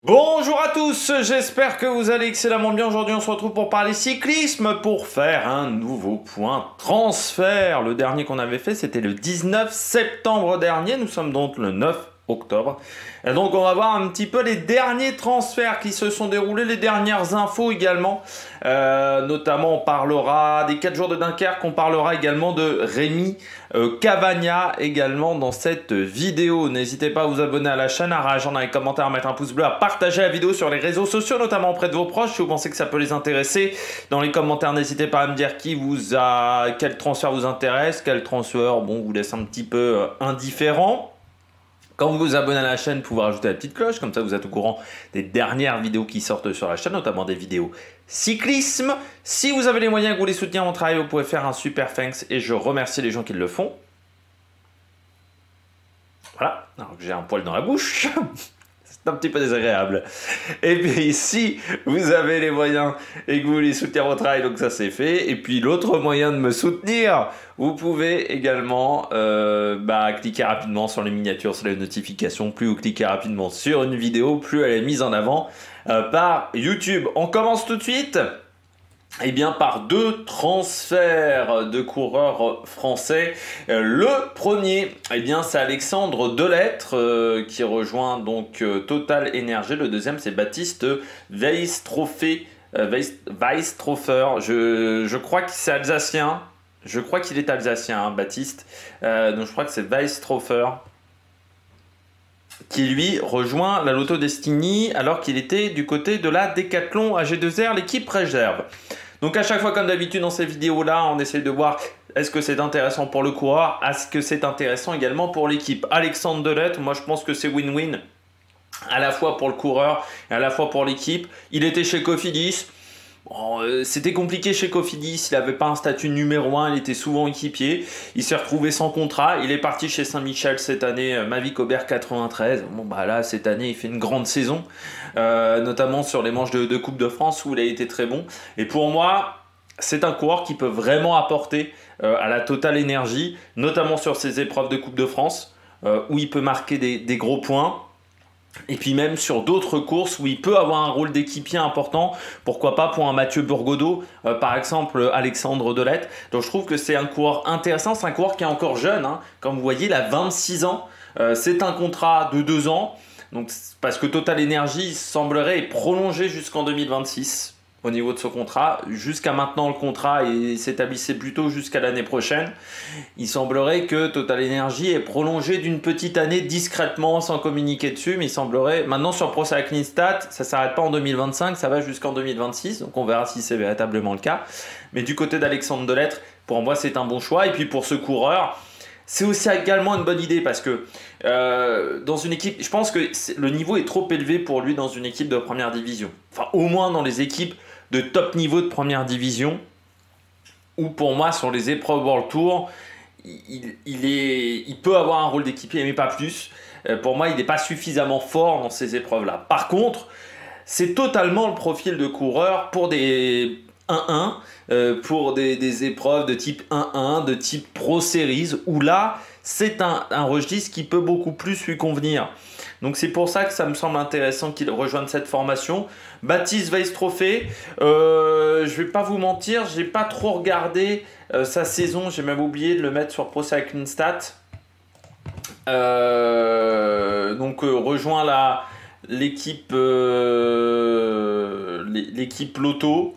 Bonjour à tous, j'espère que vous allez excellemment bien. Aujourd'hui on se retrouve pour parler cyclisme, pour faire un nouveau point transfert. Le dernier qu'on avait fait c'était le 19 septembre dernier, nous sommes donc le 9 octobre. Et donc on va voir un petit peu les derniers transferts qui se sont déroulés, les dernières infos également. Notamment on parlera des 4 jours de Dunkerque, on parlera également de Rémi Cavagna également dans cette vidéo. N'hésitez pas à vous abonner à la chaîne, à réagir dans les commentaires, à mettre un pouce bleu, à partager la vidéo sur les réseaux sociaux, notamment auprès de vos proches si vous pensez que ça peut les intéresser. Dans les commentaires, n'hésitez pas à me dire quel transfert vous intéresse, quel transfert vous laisse un petit peu indifférent. Quand vous vous abonnez à la chaîne, vous pouvez rajouter la petite cloche, comme ça vous êtes au courant des dernières vidéos qui sortent sur la chaîne, notamment des vidéos cyclisme. Si vous avez les moyens que vous voulez soutenir mon travail, vous pouvez faire un super thanks et je remercie les gens qui le font. Voilà, alors que j'ai un poil dans la bouche. C'est un petit peu désagréable. Et puis si vous avez les moyens et que vous voulez soutenir mon travail, donc ça c'est fait. Et puis l'autre moyen de me soutenir, vous pouvez également cliquer rapidement sur les miniatures, sur les notifications. Plus vous cliquez rapidement sur une vidéo, plus elle est mise en avant par YouTube. On commence tout de suite. Eh bien, par 2 transferts de coureurs français. Le premier, eh bien, c'est Alexandre Delettre qui rejoint donc Total Energy. Le deuxième, c'est Baptiste Weistrofer. Je crois que c'est alsacien. Je crois qu'il est alsacien, hein, Baptiste. Donc, je crois que c'est Weistrofer qui lui rejoint la Lotto Destiny alors qu'il était du côté de la Decathlon AG2R, l'équipe réserve. Donc à chaque fois, comme d'habitude dans ces vidéos-là, on essaie de voir est-ce que c'est intéressant pour le coureur, est-ce que c'est intéressant également pour l'équipe. Alexandre Delettre, moi je pense que c'est win-win, à la fois pour le coureur et à la fois pour l'équipe. Il était chez Cofidis. Bon, c'était compliqué chez Cofidis, il n'avait pas un statut numéro 1, il était souvent équipier, il s'est retrouvé sans contrat, il est parti chez Saint-Michel cette année, Mavic Aubert 93, bon bah là cette année il fait une grande saison, notamment sur les manches de Coupe de France où il a été très bon, et pour moi c'est un coureur qui peut vraiment apporter à la Total Energy, notamment sur ses épreuves de Coupe de France, où il peut marquer des gros points. Et puis même sur d'autres courses où il peut avoir un rôle d'équipier important, pourquoi pas pour un Mathieu Burgodeau, par exemple Alexandre Delettre. Donc je trouve que c'est un coureur intéressant, c'est un coureur qui est encore jeune, hein. Comme vous voyez il a 26 ans, c'est un contrat de 2 ans, donc, parce que Total Energy semblerait être prolongé jusqu'en 2026 au niveau de ce contrat. Jusqu'à maintenant le contrat s'établissait plutôt jusqu'à l'année prochaine. Il semblerait que Total Energy ait prolongé d'une petite année discrètement sans communiquer dessus, mais il semblerait, maintenant sur Pro Cycling Stats, ça ne s'arrête pas en 2025, ça va jusqu'en 2026, donc on verra si c'est véritablement le cas. Mais du côté d'Alexandre Delettre, pour moi c'est un bon choix, et puis pour ce coureur, c'est aussi également une bonne idée parce que dans une équipe, je pense que le niveau est trop élevé pour lui dans une équipe de première division. Enfin, au moins dans les équipes de top niveau de première division, où pour moi sur les épreuves World Tour, il peut avoir un rôle d'équipier, mais pas plus. Pour moi, il n'est pas suffisamment fort dans ces épreuves-là. Par contre, c'est totalement le profil de coureur pour des 1-1, pour des épreuves de type 1-1, de type Pro Series, où là, c'est un registre qui peut beaucoup plus lui convenir. Donc c'est pour ça que ça me semble intéressant qu'il rejoigne cette formation. Baptiste Weistrofer, je vais pas vous mentir, j'ai pas trop regardé sa saison, j'ai même oublié de le mettre sur Pro Cycling Stats. Rejoint l'équipe Lotto.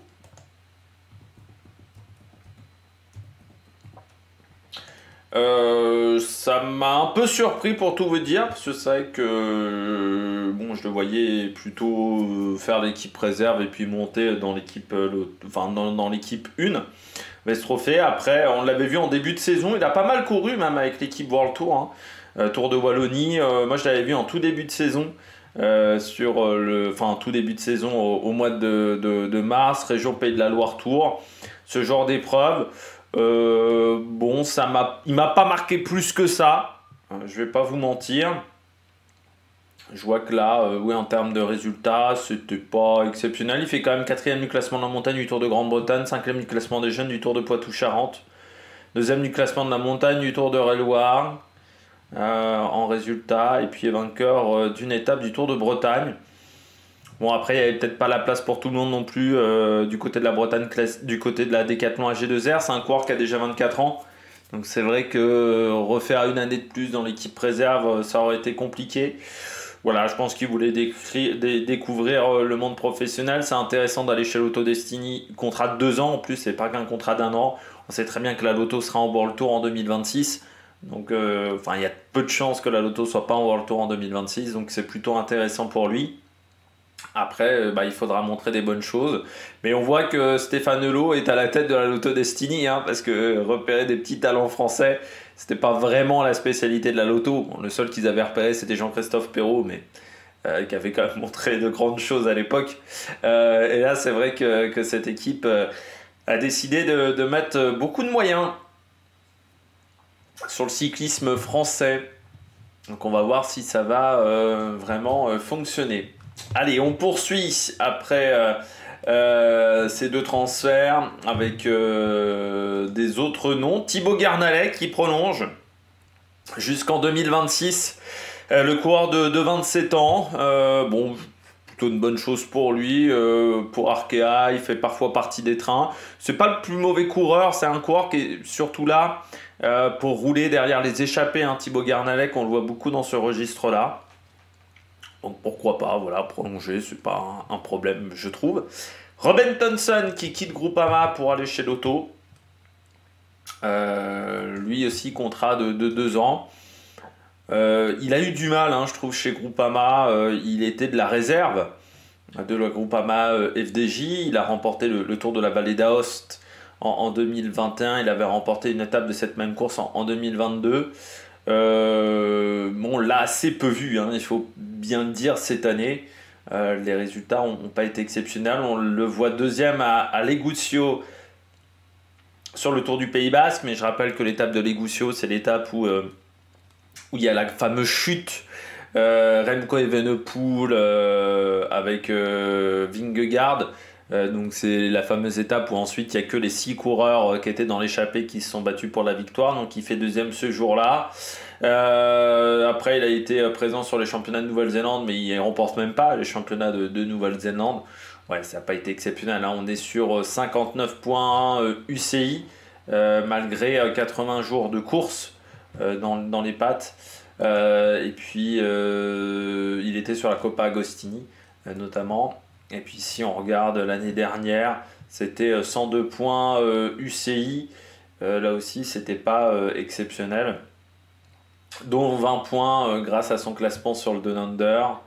Ça m'a un peu surpris pour tout vous dire, parce que c'est vrai que je le voyais plutôt faire l'équipe réserve et puis monter dans l'équipe dans l'équipe 1. Weistrofer, après on l'avait vu en début de saison, il a pas mal couru même avec l'équipe World Tour, hein. Tour de Wallonie, moi je l'avais vu en tout début de saison, tout début de saison au mois de mars, région Pays de la Loire Tour, ce genre d'épreuve. Il m'a pas marqué plus que ça, je vais pas vous mentir. Je vois que là, en termes de résultats, c'était pas exceptionnel. Il fait quand même 4e du classement de la montagne du Tour de Grande-Bretagne, 5e du classement des jeunes du Tour de Poitou-Charentes, 2e du classement de la montagne du Tour de Loire en résultat, et puis vainqueur d'une étape du Tour de Bretagne. Bon, après, il n'y avait peut-être pas la place pour tout le monde non plus du côté de la Bretagne, du côté de la Décathlon AG2R. C'est un coureur qui a déjà 24 ans. Donc c'est vrai que refaire une année de plus dans l'équipe réserve, ça aurait été compliqué. Voilà, je pense qu'il voulait découvrir le monde professionnel. C'est intéressant d'aller chez Lotto Destiny. Contrat de 2 ans en plus, c'est pas qu'un contrat d'1 an. On sait très bien que la Lotto sera en World Tour en 2026. Donc, il y a peu de chances que la Lotto soit pas en World Tour en 2026. Donc, c'est plutôt intéressant pour lui. Après, il faudra montrer des bonnes choses. Mais on voit que Stéphane Hulot est à la tête de la Lotto Destiny, hein, parce que repérer des petits talents français, c'était pas vraiment la spécialité de la Lotto. Bon, le seul qu'ils avaient repéré, c'était Jean-Christophe Perrault, mais qui avait quand même montré de grandes choses à l'époque. Et là, c'est vrai que cette équipe a décidé de mettre beaucoup de moyens sur le cyclisme français. Donc on va voir si ça va vraiment fonctionner. Allez, on poursuit après ces 2 transferts avec des autres noms. Thibaut Garnalet qui prolonge jusqu'en 2026. Le coureur de 27 ans. Bon, plutôt une bonne chose pour lui. Pour Arkea, il fait parfois partie des trains. C'est pas le plus mauvais coureur. C'est un coureur qui est surtout là pour rouler derrière les échappées. Hein, Thibaut Garnalet, on le voit beaucoup dans ce registre-là. Donc pourquoi pas, voilà, prolonger, c'est pas un problème, je trouve. Robin Thompson qui quitte Groupama pour aller chez Lotto. Lui aussi, contrat de 2 ans. Il a eu du mal, hein, je trouve, chez Groupama. Il était de la réserve de la Groupama FDJ. Il a remporté le Tour de la Vallée d'Aoste en 2021. Il avait remporté une étape de cette même course en 2022. On l'a assez peu vu, hein, il faut bien le dire, cette année. Les résultats n'ont pas été exceptionnels. On le voit deuxième à Legusio sur le Tour du Pays Basque, mais je rappelle que l'étape de Legusio, c'est l'étape où il y a la fameuse chute Remco Evenepoel avec Vingegaard. Donc c'est la fameuse étape où ensuite il n'y a que les 6 coureurs qui étaient dans l'échappée qui se sont battus pour la victoire. Donc il fait deuxième ce jour-là. Après il a été présent sur les championnats de Nouvelle-Zélande, mais il ne remporte même pas les championnats de Nouvelle-Zélande. Ouais, ça n'a pas été exceptionnel. Là on est sur 59.1 UCI malgré 80 jours de course dans les pattes. Et puis il était sur la Coppa Agostini notamment. Et puis si on regarde l'année dernière, c'était 102 points UCI. Là aussi, c'était pas exceptionnel. Dont 20 points grâce à son classement sur le Down Under.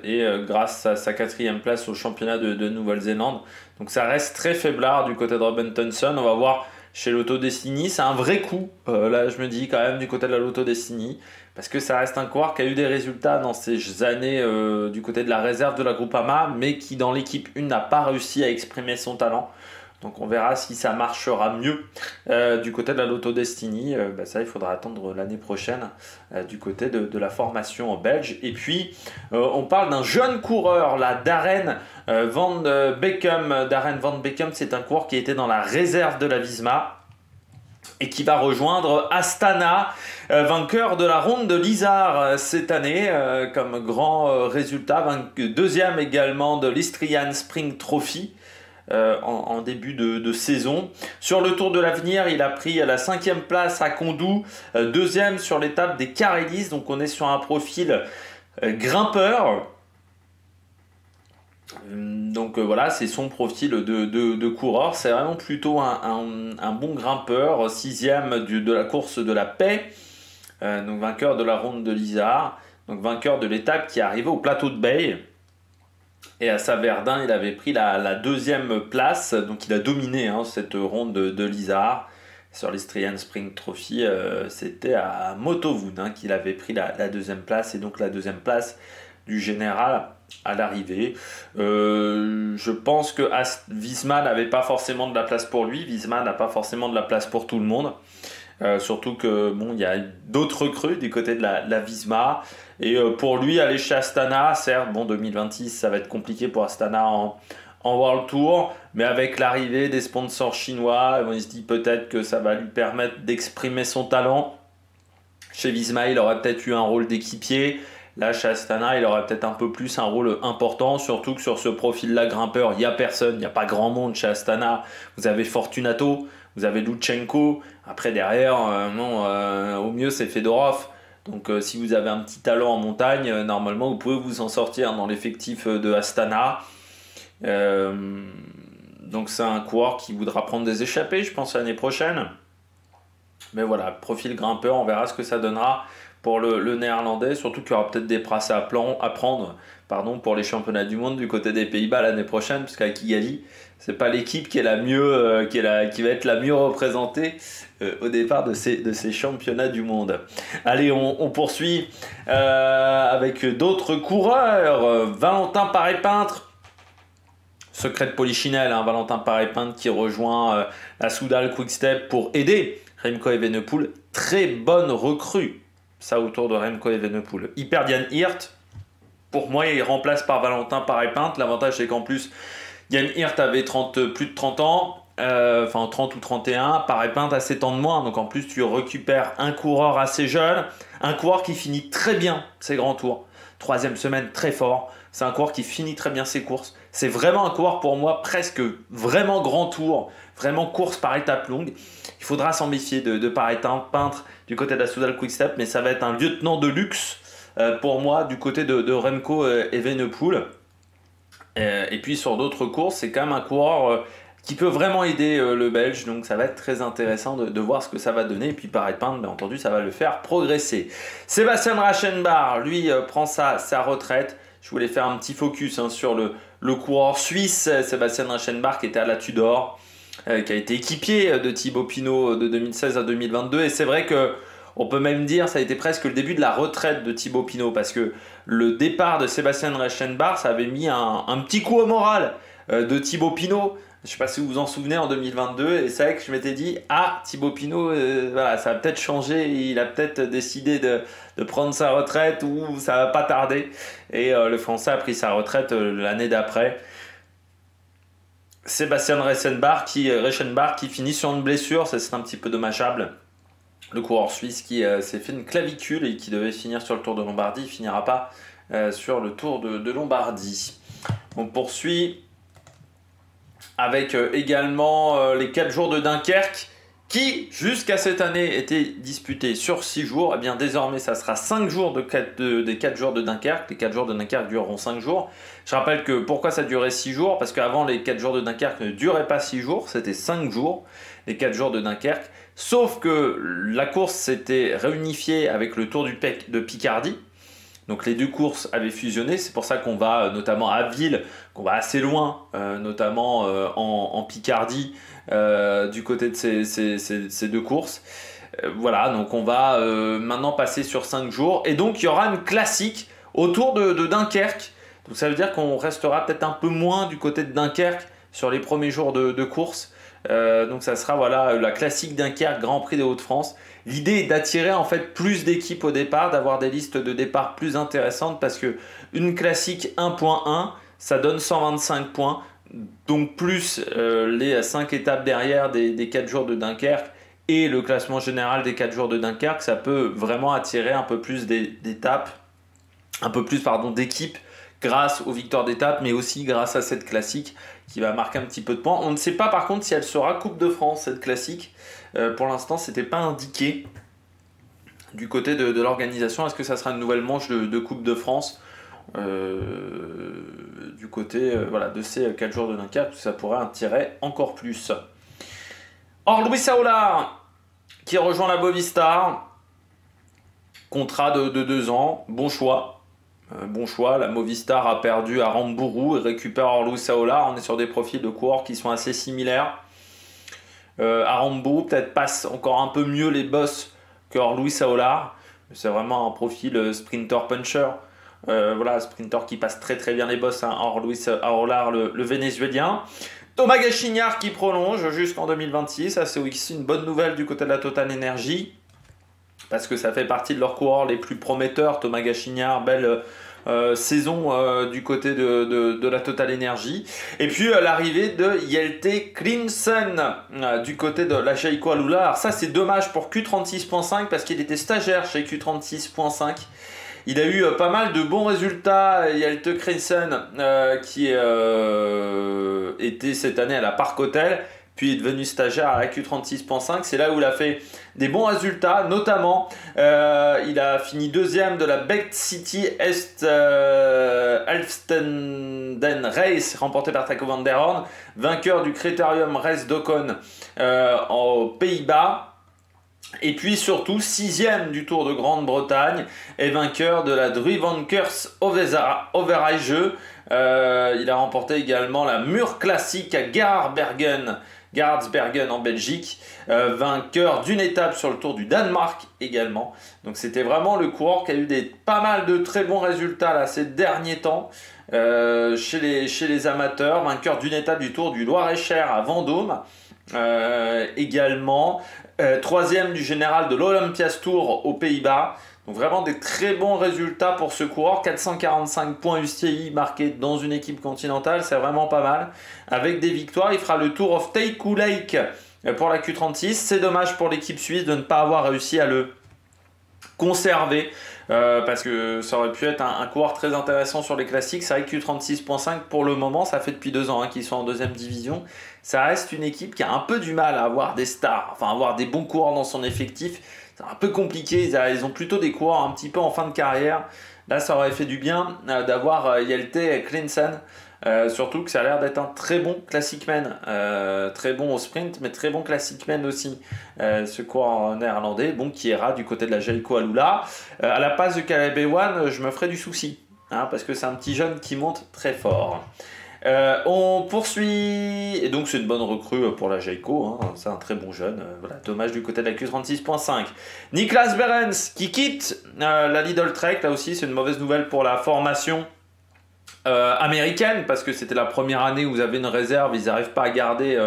Et grâce à sa 4e place au championnat de Nouvelle-Zélande. Donc ça reste très faiblard du côté de Robin Thompson. On va voir chez Lotto Destiny. C'est un vrai coup, là je me dis quand même, du côté de la Lotto Destiny. Parce que ça reste un coureur qui a eu des résultats dans ces années du côté de la réserve de la Groupama, mais qui dans l'équipe 1 n'a pas réussi à exprimer son talent. Donc on verra si ça marchera mieux du côté de la Lotto Destiny. Ça, il faudra attendre l'année prochaine du côté de la formation belge. Et puis, on parle d'un jeune coureur, là, Darren Van Beckham. Darren Van Beckham, c'est un coureur qui était dans la réserve de la Visma et qui va rejoindre Astana, vainqueur de la ronde de l'Isère cette année, comme grand résultat. Deuxième également de l'Istrian Spring Trophy. En début de saison. Sur le Tour de l'Avenir, il a pris la 5e place à Condou, 2e sur l'étape des Carélis. Donc on est sur un profil grimpeur. Donc voilà, c'est son profil de coureur. C'est vraiment plutôt un bon grimpeur. 6e de la course de la paix. Donc vainqueur de la ronde de l'Isère. Donc vainqueur de l'étape qui est arrivée au plateau de Bay. Et à Saverdun, il avait pris la 2e place. Donc il a dominé cette ronde de l'Isère. Sur l'Istrian Spring Trophy, c'était à Motovun qu'il avait pris la 2e place. Et donc la 2e place du général à l'arrivée. Je pense que Visma n'avait pas forcément de la place pour lui. Visma n'a pas forcément de la place pour tout le monde. Surtout que il y a d'autres recrues du côté de la Visma. Et pour lui, aller chez Astana, certes, 2026, ça va être compliqué pour Astana en World Tour. Mais avec l'arrivée des sponsors chinois, il se dit peut-être que ça va lui permettre d'exprimer son talent. Chez Visma, il aurait peut-être eu un rôle d'équipier. Là, chez Astana, il aurait peut-être un peu plus un rôle important, surtout que sur ce profil-là, grimpeur, il n'y a personne, il n'y a pas grand monde chez Astana. Vous avez Fortunato, vous avez Lutsenko. Après, derrière, au mieux, c'est Fedorov. Donc, si vous avez un petit talent en montagne, normalement, vous pouvez vous en sortir dans l'effectif de Astana. Donc, c'est un coureur qui voudra prendre des échappées, je pense, l'année prochaine. Mais voilà, profil grimpeur, on verra ce que ça donnera pour le néerlandais, surtout qu'il y aura peut-être des places à prendre pour les championnats du monde du côté des Pays-Bas l'année prochaine, parce qu'à Kigali, c'est pas l'équipe qui est la mieux, qui va être la mieux représentée au départ de ces championnats du monde. Allez, on poursuit avec d'autres coureurs. Valentin Paré-Peintre, secret de Polichinelle, hein, Valentin Paré-Peintre qui rejoint la Soudal Quick-Step pour aider Remco Evenepoel. Très bonne recrue, ça autour de Remco Evenepoel. Il perd Jan Hirt. Pour moi, il remplace par Valentin Paré-Peintre. L'avantage, c'est qu'en plus, Jan Hirt avait plus de 30 ans, 30 ou 31. Paré-Peintre a 7 ans de moins. Donc en plus, tu récupères un coureur assez jeune, un coureur qui finit très bien ses grands tours. 3e semaine, très fort. C'est un coureur qui finit très bien ses courses. C'est vraiment un coureur pour moi, presque vraiment grand tour, vraiment course par étape longue. Il faudra s'en méfier de Paré-Peintre du côté de la Soudal Quick-Step, mais ça va être un lieutenant de luxe pour moi du côté de Remco Evenepoel. Et puis sur d'autres courses, c'est quand même un coureur qui peut vraiment aider le Belge, donc ça va être très intéressant de voir ce que ça va donner. Et puis Paré-Peintre, bien entendu, ça va le faire progresser. Sébastien Rachenbach, lui, prend sa retraite. Je voulais faire un petit focus sur le coureur suisse, Sébastien Rachenbach, qui était à la Tudor, qui a été équipier de Thibaut Pinot de 2016 à 2022. Et c'est vrai que on peut même dire que ça a été presque le début de la retraite de Thibaut Pinot, parce que le départ de Sébastien Rachenbach, ça avait mis un petit coup au moral de Thibaut Pinot. Je ne sais pas si vous vous en souvenez en 2022, et c'est vrai que je m'étais dit, Thibaut Pinot, voilà, ça a peut-être changé, il a peut-être décidé de prendre sa retraite, ou ça va pas tarder. Et le Français a pris sa retraite l'année d'après. Sébastien Rachenbach qui finit sur une blessure, ça c'est un petit peu dommageable. Le coureur suisse qui s'est fait une clavicule et qui devait finir sur le Tour de Lombardie, il finira pas sur le Tour de Lombardie. On poursuit avec également les 4 jours de Dunkerque qui, jusqu'à cette année, étaient disputés sur 6 jours. Et bien désormais, ça sera 5 jours des 4 jours de Dunkerque. Les 4 jours de Dunkerque dureront 5 jours. Je rappelle que pourquoi ça durait 6 jours? Parce qu'avant, les 4 jours de Dunkerque ne duraient pas 6 jours, c'était 5 jours, les 4 jours de Dunkerque. Sauf que la course s'était réunifiée avec le Tour de Picardie. Donc les deux courses avaient fusionné, c'est pour ça qu'on va notamment à Ville, qu'on va assez loin, notamment en Picardie, du côté de ces deux courses. Voilà, donc on va maintenant passer sur 5 jours, et donc il y aura une classique autour de Dunkerque. Donc ça veut dire qu'on restera peut-être un peu moins du côté de Dunkerque sur les premiers jours de course. Donc ça sera voilà, la classique Dunkerque, Grand Prix des Hauts-de-France. L'idée est d'attirer en fait plus d'équipes au départ, d'avoir des listes de départ plus intéressantes, parce que une classique 1.1, ça donne 125 points, donc plus les 5 étapes derrière des 4 jours de Dunkerque et le classement général des 4 jours de Dunkerque, ça peut vraiment attirer un peu plus d'étapes, un peu plus d'équipes, grâce aux victoires d'étapes, mais aussi grâce à cette classique qui va marquer un petit peu de points. On ne sait pas par contre si elle sera Coupe de France, cette classique. Pour l'instant, ce n'était pas indiqué du côté de l'organisation. Est-ce que ça sera une nouvelle manche de Coupe de France du côté de ces 4 jours de Dunkerque? Ça pourrait attirer encore plus. Or, Luis Saola qui rejoint la Movistar. Contrat de 2 ans. Bon choix. Bon choix, la Movistar a perdu Aramburu et récupère Luis Saola. On est sur des profils de coureurs qui sont assez similaires. Aramburu peut-être passe encore un peu mieux les bosses que Luis Saola. C'est vraiment un profil sprinter puncher. Sprinter qui passe très très bien les bosses. Luis Saola, le Vénézuélien. Thomas Gachignard qui prolonge jusqu'en 2026. Ça c'est aussi une bonne nouvelle du côté de la Total Energy, parce que ça fait partie de leurs coureurs les plus prometteurs. Thomas Gachignard, belle saison du côté de la Total Energy. Et puis l'arrivée de Jelte Klinsen du côté de la Jayco Alula. Alors ça c'est dommage pour Q36.5 parce qu'il était stagiaire chez Q36.5. Il a eu pas mal de bons résultats. Il y a Yelte Crimson qui était cette année à la Park Hotel, puis est devenu stagiaire à la Q36.5. C'est là où il a fait des bons résultats, notamment il a fini deuxième de la Beck City Est Elfsteden Race remportée par Taco van der Horn, vainqueur du Critérium Race d'Ocon aux Pays-Bas. Et puis surtout 6e du Tour de Grande-Bretagne et vainqueur de la Druivankers Overijse. Il a remporté également la Mur Classique à Geraardsbergen en Belgique, vainqueur d'une étape sur le Tour du Danemark également. Donc c'était vraiment le coureur qui a eu pas mal de très bons résultats là, ces derniers temps chez les amateurs, vainqueur d'une étape du Tour du Loir-et-Cher à Vendôme également. 3e du général de l'Olympias Tour aux Pays-Bas. Donc vraiment des très bons résultats pour ce coureur. 445 points UCI marqués dans une équipe continentale, c'est vraiment pas mal. Avec des victoires, il fera le Tour of Teiku Lake pour la Q36. C'est dommage pour l'équipe suisse de ne pas avoir réussi à le conserver. Parce que ça aurait pu être un coureur très intéressant sur les classiques. C'est vrai que Q36.5 pour le moment, ça fait depuis 2 ans qu'ils sont en 2e division. Ça reste une équipe qui a un peu du mal à avoir des stars, enfin avoir des bons coureurs dans son effectif. C'est un peu compliqué, ils ont plutôt des coureurs un petit peu en fin de carrière. Là, ça aurait fait du bien d'avoir Yelte Crimson. Surtout que ça a l'air d'être un très bon classicman, très bon au sprint, mais très bon classicman aussi, ce coureur néerlandais, bon, qui ira du côté de la Jayco Alula. À la passe de Caleb Ewan, je me ferai du souci, hein, parce que c'est un petit jeune qui monte très fort. On poursuit, et donc c'est une bonne recrue pour la Jayco, hein, c'est un très bon jeune, voilà, dommage du côté de la Q36.5. Niklas Behrens qui quitte la Lidl Trek, là aussi c'est une mauvaise nouvelle pour la formation américaine, parce que c'était la première année où vous avez une réserve, ils n'arrivent pas à garder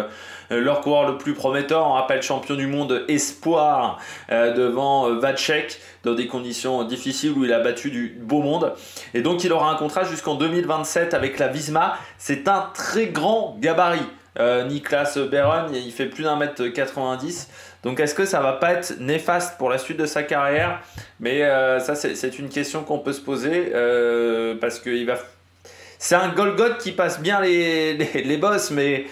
leur coureur le plus prometteur. On rappelle champion du monde espoir devant Vacek dans des conditions difficiles où il a battu du beau monde, et donc il aura un contrat jusqu'en 2027 avec la Visma. C'est un très grand gabarit, Niklas Behrens, il fait plus d'1m90. Donc est-ce que ça va pas être néfaste pour la suite de sa carrière? Mais ça c'est une question qu'on peut se poser, parce que c'est un Golgoth qui passe bien les bosses, mais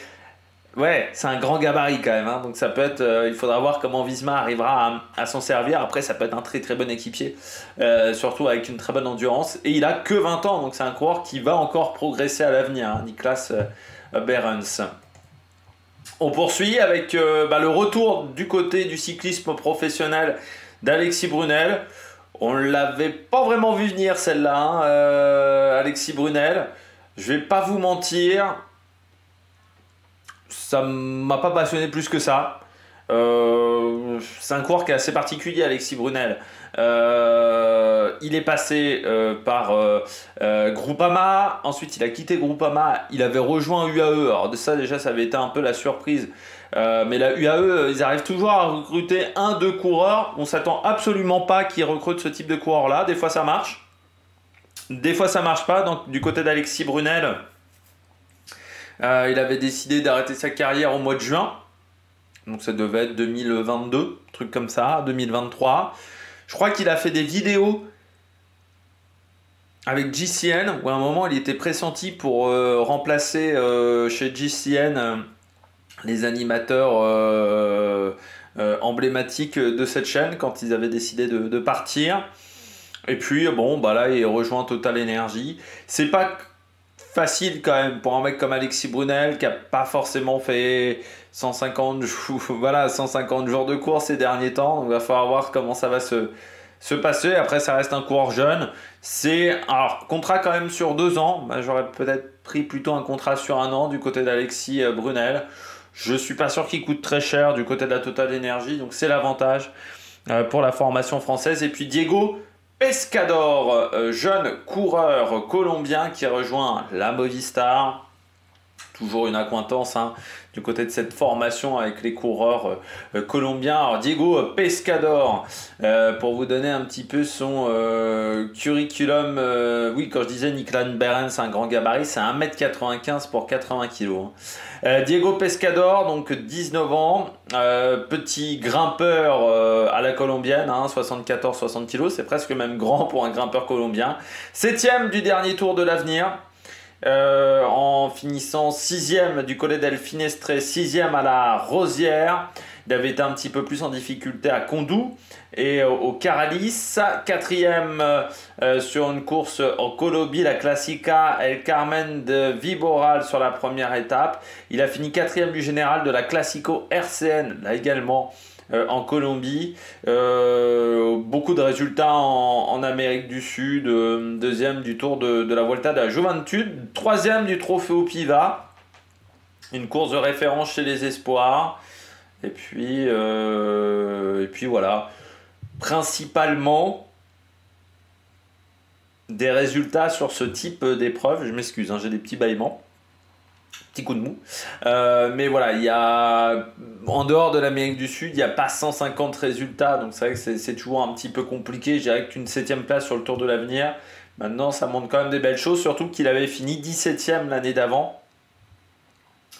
ouais, c'est un grand gabarit quand même, hein. Donc ça peut être, il faudra voir comment Visma arrivera à s'en servir. Après, ça peut être un très très bon équipier, surtout avec une très bonne endurance. Et il a que 20 ans, donc c'est un coureur qui va encore progresser à l'avenir, hein, Niklas Behrens. On poursuit avec le retour du côté du cyclisme professionnel d'Alexis Brunel. On ne l'avait pas vraiment vu venir celle-là, hein, Alexis Brunel. Je vais pas vous mentir, ça m'a pas passionné plus que ça. C'est un coureur qui est assez particulier, Alexis Brunel. Il est passé par Groupama, ensuite il a quitté Groupama, il avait rejoint UAE. Alors de ça déjà, ça avait été un peu la surprise. Mais la UAE, ils arrivent toujours à recruter 1-2 coureurs. On s'attend absolument pas qu'ils recrutent ce type de coureur là. Des fois ça marche, des fois ça marche pas. Donc du côté d'Alexis Brunel, il avait décidé d'arrêter sa carrière au mois de juin. Donc ça devait être 2022, truc comme ça, 2023. Je crois qu'il a fait des vidéos avec GCN, où à un moment il était pressenti pour remplacer chez GCN les animateurs emblématiques de cette chaîne quand ils avaient décidé de partir. Et puis bon, là il rejoint Total Energy. C'est pas facile quand même pour un mec comme Alexis Brunel qui a pas forcément fait 150 jours de course ces derniers temps. Donc il va falloir voir comment ça va se passer. Après, ça reste un coureur jeune. Alors contrat quand même sur 2 ans. J'aurais peut-être pris plutôt un contrat sur 1 an du côté d'Alexis Brunel. Je suis pas sûr qu'il coûte très cher du côté de la Total Energy. Donc c'est l'avantage pour la formation française. Et puis Diego Pescador, jeune coureur colombien qui rejoint la Movistar. Toujours une accointance hein, du côté de cette formation avec les coureurs colombiens. Alors Diego Pescador, pour vous donner un petit peu son curriculum, oui quand je disais Nicklan Berens, un grand gabarit, c'est 1m95 pour 80 kg. Hein. Diego Pescador, donc 19 ans, petit grimpeur à la colombienne, hein, 74-60 kg, c'est presque même grand pour un grimpeur colombien. 7e du dernier Tour de l'Avenir. En finissant 6e du Colle del Finestre, 6e à la Rosière. Il avait été un petit peu plus en difficulté à Condou et au Caralis. 4e sur une course en Colombie, la Classica El Carmen de Viboral sur la première étape. Il a fini 4e du général de la Classico RCN, là également. En Colombie, beaucoup de résultats en Amérique du Sud, 2e du Tour de la Vuelta de la Juventud, 3e du Trofeo Piva, une course de référence chez les espoirs, et puis voilà, principalement des résultats sur ce type d'épreuve. Je m'excuse, hein, j'ai des petits bâillements. Petit coup de mou. Mais voilà, il y a, en dehors de l'Amérique du Sud, il n'y a pas 150 résultats. Donc c'est vrai que c'est toujours un petit peu compliqué. Je dirais qu'une 7e place sur le Tour de l'Avenir. Maintenant, ça montre quand même des belles choses. Surtout qu'il avait fini 17e l'année d'avant.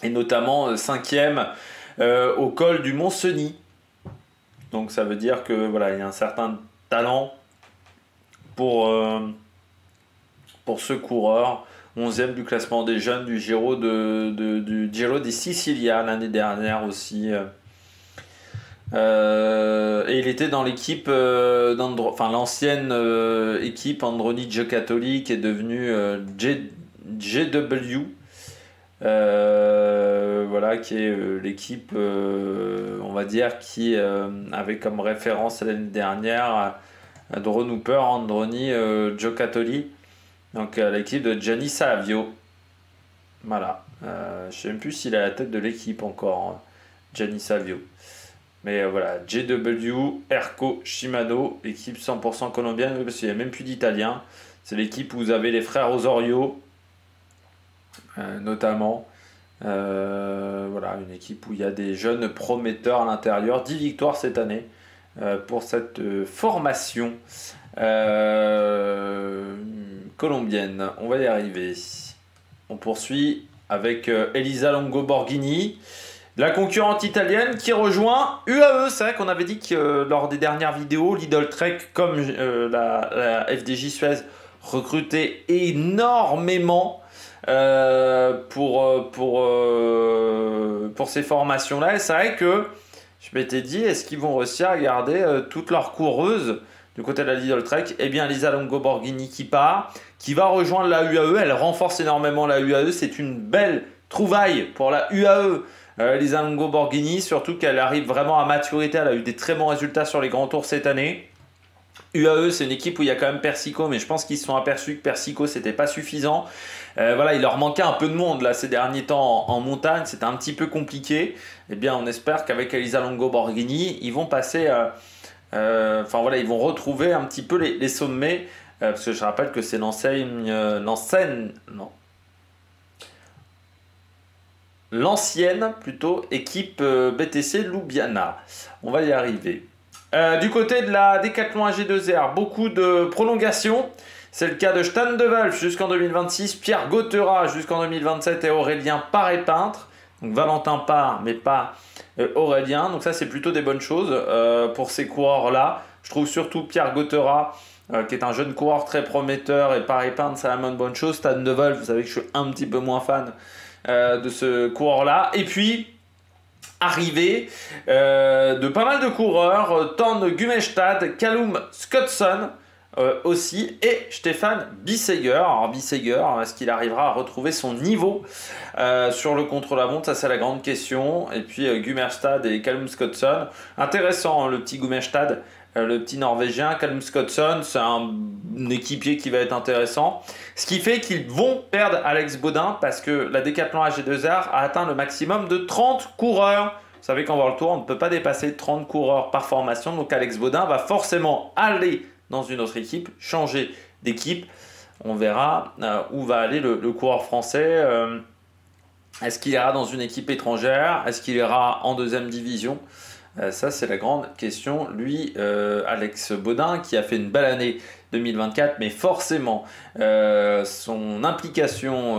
Et notamment 5e au col du Mont-Cenis. Donc ça veut dire que voilà, il y a un certain talent pour ce coureur. 11e du classement des jeunes du Giro du Giro di Sicilia l'année dernière aussi. Et il était dans l'équipe, l'ancienne équipe Androni Giocattoli qui est devenue GW. Voilà, qui est l'équipe, on va dire, qui avait comme référence l'année dernière Drone Hooper, Androni Giocattoli. Donc l'équipe de Gianni Savio. Voilà. Je ne sais même plus s'il est à la tête de l'équipe encore, hein, Gianni Savio. Mais voilà, JW, Erco, Shimano, équipe 100% colombienne, parce qu'il n'y a même plus d'Italiens. C'est l'équipe où vous avez les frères Osorio, notamment. Voilà, une équipe où il y a des jeunes prometteurs à l'intérieur. 10 victoires cette année pour cette formation. Colombienne, on va y arriver. On poursuit avec Elisa Longo Borghini, la concurrente italienne qui rejoint UAE. C'est vrai qu'on avait dit que lors des dernières vidéos, Lidl Trek comme la FDJ Suez recrutait énormément pour ces formations-là. Et c'est vrai que je m'étais dit, est-ce qu'ils vont réussir à garder toutes leurs coureuses du côté de la Lidl Trek? Eh bien, Elisa Longo Borghini qui part, qui va rejoindre la UAE. Elle renforce énormément la UAE. C'est une belle trouvaille pour la UAE. Elisa Longo Borghini, surtout qu'elle arrive vraiment à maturité. Elle a eu des très bons résultats sur les grands tours cette année. UAE, c'est une équipe où il y a quand même Persico, mais je pense qu'ils se sont aperçus que Persico, c'était pas suffisant. Voilà, il leur manquait un peu de monde là ces derniers temps en montagne. C'était un petit peu compliqué. Eh bien, on espère qu'avec Elisa Longo Borghini, ils vont passer... enfin voilà, ils vont retrouver un petit peu les sommets, parce que je rappelle que c'est l'ancienne plutôt équipe BTC Ljubljana. On va y arriver. Du côté de la Décathlon AG2R, beaucoup de prolongations. C'est le cas de Stan de Wolf jusqu'en 2026, Pierre Gauthera jusqu'en 2027 et Aurélien Paré-Peintre. Donc Valentin part, mais pas Aurélien. Donc ça, c'est plutôt des bonnes choses pour ces coureurs-là. Je trouve surtout Pierre Gauthera, qui est un jeune coureur très prometteur, et Paré-Peintre, c'est la même bonne chose. Stan de Wolf, vous savez que je suis un petit peu moins fan de ce coureur-là. Et puis, arrivée de pas mal de coureurs, Thorn Gumestad, Callum Scottson, aussi, et Stéphane Bissegger. Alors Bissegger, est-ce qu'il arrivera à retrouver son niveau sur le contre-la-montre? Ça, c'est la grande question. Et puis Gumestad et Callum Scottson, intéressant, hein, le petit Gumestad, le petit Norvégien. Callum Scottson, c'est un équipier qui va être intéressant. Ce qui fait qu'ils vont perdre Alex Baudin, parce que la Décathlon AG2R a atteint le maximum de 30 coureurs. Vous savez qu'en World Tour, on ne peut pas dépasser 30 coureurs par formation. Donc Alex Baudin va forcément aller dans une autre équipe, changer d'équipe. On verra où va aller le coureur français. Est-ce qu'il ira dans une équipe étrangère? Est-ce qu'il ira en deuxième division? Ça, c'est la grande question. Lui, Alex Baudin, qui a fait une belle année 2024, mais forcément, son implication,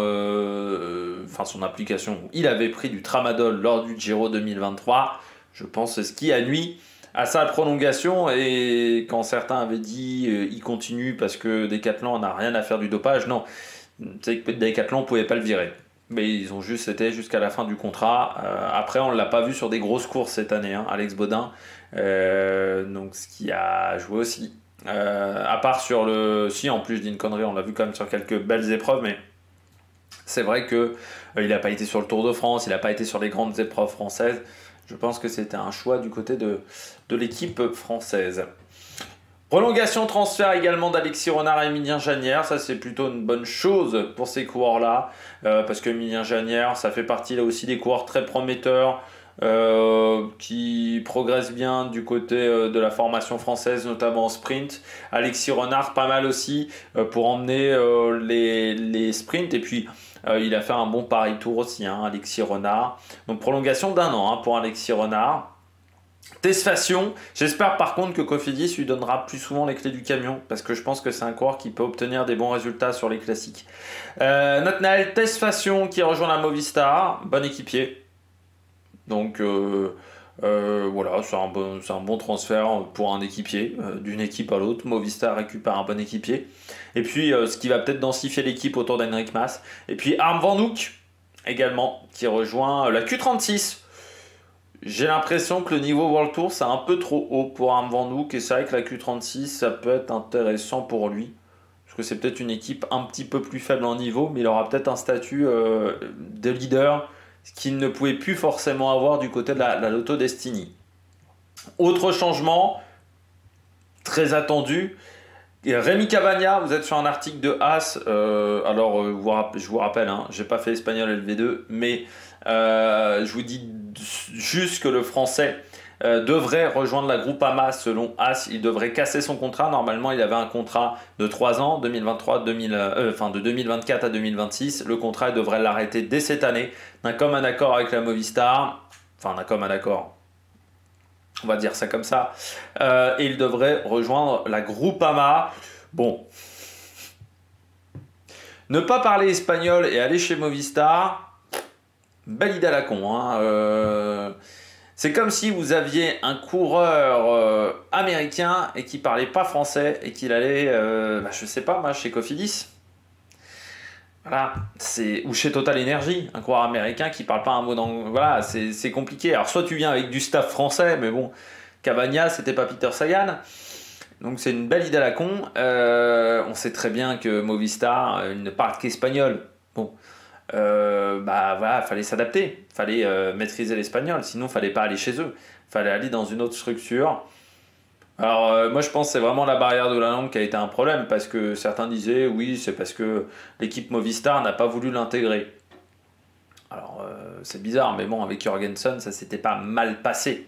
il avait pris du tramadol lors du Giro 2023. Je pense que c'est ce qui a nui à sa prolongation. Et quand certains avaient dit il continue parce que Decathlon n'a rien à faire du dopage, non, c'est que Decathlon ne pouvait pas le virer. Mais ils ont juste été jusqu'à la fin du contrat. Après, on ne l'a pas vu sur des grosses courses cette année, hein, Alex Baudin. Donc, ce qui a joué aussi. À part sur le... Si, en plus, je dis une connerie, on l'a vu quand même sur quelques belles épreuves, mais c'est vrai qu'il n'a pas été sur le Tour de France, il n'a pas été sur les grandes épreuves françaises. Je pense que c'était un choix du côté de l'équipe française. Prolongation transfert également d'Alexis Renard et Emilien Janière, ça c'est plutôt une bonne chose pour ces coureurs-là, parce que Emilien Janière, ça fait partie là aussi des coureurs très prometteurs, qui progressent bien du côté de la formation française, notamment en sprint. Alexis Renard, pas mal aussi pour emmener les sprints, et puis il a fait un bon Paris-Tour aussi, hein, Alexis Renard. Donc prolongation d'1 an hein, pour Alexis Renard. Tesfation, j'espère par contre que Cofidis lui donnera plus souvent les clés du camion, parce que je pense que c'est un coureur qui peut obtenir des bons résultats sur les classiques. Nathanaël Tesfation qui rejoint la Movistar, bon équipier. Donc voilà, c'est un bon transfert pour un équipier, d'une équipe à l'autre. Movistar récupère un bon équipier. Et puis ce qui va peut-être densifier l'équipe autour d'Henrik Mas. Et puis Harm Van Hoek également, qui rejoint la Q36. J'ai l'impression que le niveau World Tour, c'est un peu trop haut pour Harm Van Hoek. Et c'est vrai que la Q36, ça peut être intéressant pour lui. Parce que c'est peut-être une équipe un petit peu plus faible en niveau, mais il aura peut-être un statut de leader, ce qu'il ne pouvait plus forcément avoir du côté de la Lotto Destiny. Autre changement, très attendu, Rémi Cavagna, vous êtes sur un article de As, je vous rappelle, hein, je n'ai pas fait espagnol LV2, mais je vous dis juste que le français devrait rejoindre la Groupama selon As. Il devrait casser son contrat. Normalement, il avait un contrat de 3 ans, de 2024 à 2026. Le contrat, il devrait l'arrêter dès cette année, d'un commun accord avec la Movistar. Enfin, d'un commun accord, on va dire ça comme ça. Et il devrait rejoindre la Groupama. Bon. Ne pas parler espagnol et aller chez Movistar, belle idée à la con, hein. C'est comme si vous aviez un coureur américain et qui parlait pas français et qu'il allait, je sais pas, moi, chez Cofidis. Voilà, ou chez Total Energy, un coureur américain qui parle pas un mot d'anglais. Voilà, c'est compliqué. Alors soit tu viens avec du staff français, mais bon, Cavagna, c'était pas Peter Sagan. Donc c'est une belle idée à la con. On sait très bien que Movistar ne parle qu'espagnol. Bon. Voilà, fallait s'adapter, fallait maîtriser l'espagnol, sinon fallait pas aller chez eux, fallait aller dans une autre structure. Alors moi je pense que c'est vraiment la barrière de la langue qui a été un problème, parce que certains disaient oui c'est parce que l'équipe Movistar n'a pas voulu l'intégrer. Alors c'est bizarre, mais bon, avec Jorgensen ça s'était pas mal passé.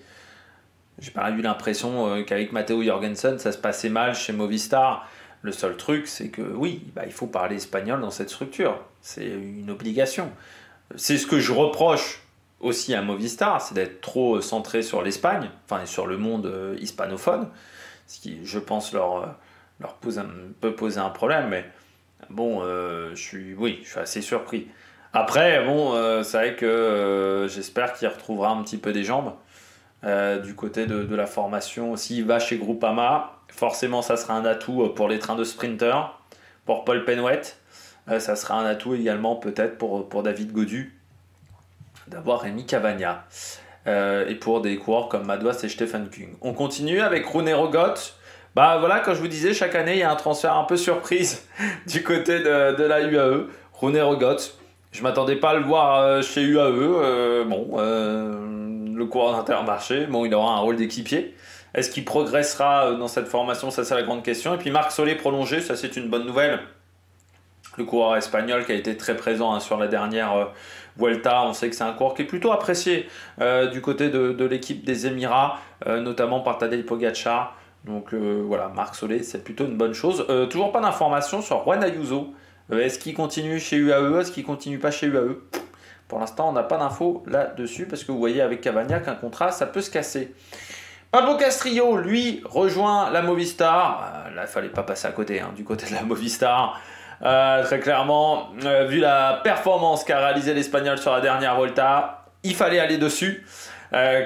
J'ai pas eu l'impression qu'avec Matteo Jorgensen ça se passait mal chez Movistar. Le seul truc, c'est que oui, il faut parler espagnol dans cette structure. C'est une obligation. C'est ce que je reproche aussi à Movistar, c'est d'être trop centré sur l'Espagne, enfin sur le monde hispanophone, ce qui, je pense, leur peut poser un problème. Mais bon, je suis assez surpris. Après, bon, c'est vrai que j'espère qu'il retrouvera un petit peu des jambes du côté de la formation. S'il va chez Groupama, forcément, ça sera un atout pour les trains de sprinter, pour Paul Penwet. Ça sera un atout également peut-être pour David Gaudu, d'avoir Rémi Cavagna. Et pour des coureurs comme Madouas et Stefan Kung. On continue avec Rune Rogot. Voilà, comme je vous disais, chaque année, il y a un transfert un peu surprise du côté de la UAE. Rune Rogot. Je ne m'attendais pas à le voir chez UAE. Le coureur d'Intermarché, il aura un rôle d'équipier. Est-ce qu'il progressera dans cette formation? Ça, c'est la grande question. Et puis Marc Solé prolongé, ça c'est une bonne nouvelle. Le coureur espagnol qui a été très présent sur la dernière Vuelta, on sait que c'est un coureur qui est plutôt apprécié du côté de l'équipe des Émirats, notamment par Tadej Pogacar. Donc voilà, Marc Solé, c'est plutôt une bonne chose. Toujours pas d'informations sur Juan Ayuso. Est-ce qu'il continue chez UAE? Est-ce qu'il continue pas chez UAE? Pour l'instant, on n'a pas d'infos là-dessus parce que vous voyez avec Cavagnac, un contrat, ça peut se casser. Pablo Castrillo, lui, rejoint la Movistar. Là, il fallait pas passer à côté, hein, du côté de la Movistar. Très clairement, vu la performance qu'a réalisé l'Espagnol sur la dernière Volta, il fallait aller dessus.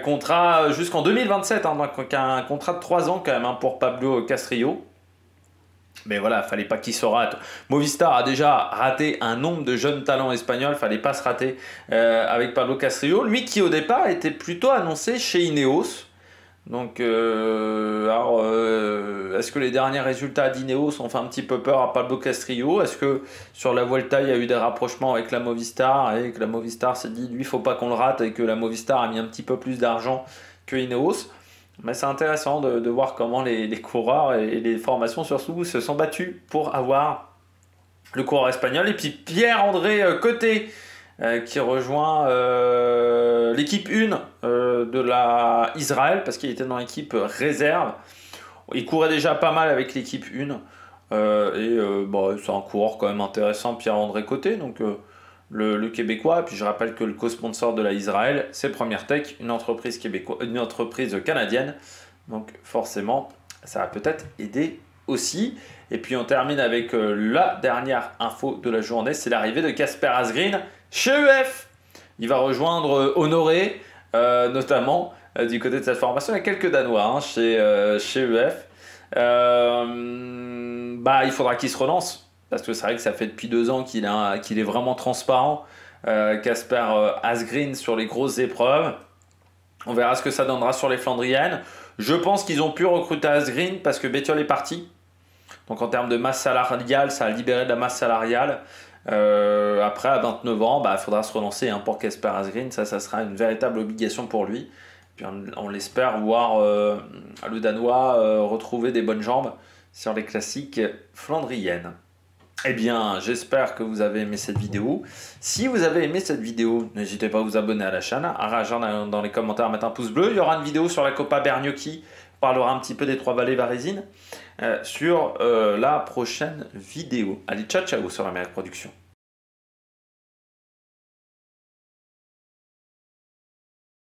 Contrat jusqu'en 2027, hein, donc un contrat de 3 ans quand même hein, pour Pablo Castrillo. Mais voilà, fallait pas qu'il se rate. Movistar a déjà raté un nombre de jeunes talents espagnols, fallait pas se rater avec Pablo Castrillo. Lui qui au départ était plutôt annoncé chez Ineos. Donc, est-ce que les derniers résultats d'Ineos ont fait un petit peu peur à Pablo Castrillo? Est-ce que sur la Vuelta, il y a eu des rapprochements avec la Movistar et que la Movistar s'est dit, lui, il faut pas qu'on le rate et que la Movistar a mis un petit peu plus d'argent que Ineos? Mais c'est intéressant de voir comment les coureurs et les formations surtout se sont battus pour avoir le coureur espagnol. Et puis Pierre-André Côté qui rejoint l'équipe 1 de la Israël parce qu'il était dans l'équipe réserve. Il courait déjà pas mal avec l'équipe 1 c'est un coureur quand même intéressant, Pierre-André Côté, donc le Québécois. Et puis je rappelle que le co-sponsor de la Israël, c'est Première Tech, une entreprise canadienne. Donc forcément, ça va peut-être aider aussi. Et puis on termine avec la dernière info de la journée, c'est l'arrivée de Kasper Asgreen chez EF. Il va rejoindre Honoré, notamment du côté de cette formation. Il y a quelques Danois hein, chez EF. Il faudra qu'il se relance. Parce que c'est vrai que ça fait depuis 2 ans qu'il est vraiment transparent, Kasper Asgreen, sur les grosses épreuves. On verra ce que ça donnera sur les Flandriennes. Je pense qu'ils ont pu recruter Asgreen parce que Bettiol est parti. Donc en termes de masse salariale, ça a libéré de la masse salariale. Après, à 29 ans, il faudra se relancer hein, pour Kasper Asgreen. Ça sera une véritable obligation pour lui. Puis on l'espère voir le Danois retrouver des bonnes jambes sur les classiques flandriennes. Eh bien, j'espère que vous avez aimé cette vidéo. Si vous avez aimé cette vidéo, n'hésitez pas à vous abonner à la chaîne, à réagir dans les commentaires, à mettre un pouce bleu. Il y aura une vidéo sur la Coppa Bernocchi. On parlera un petit peu des 3 vallées varésines sur la prochaine vidéo. Allez, ciao, ciao sur l'Amérique Production.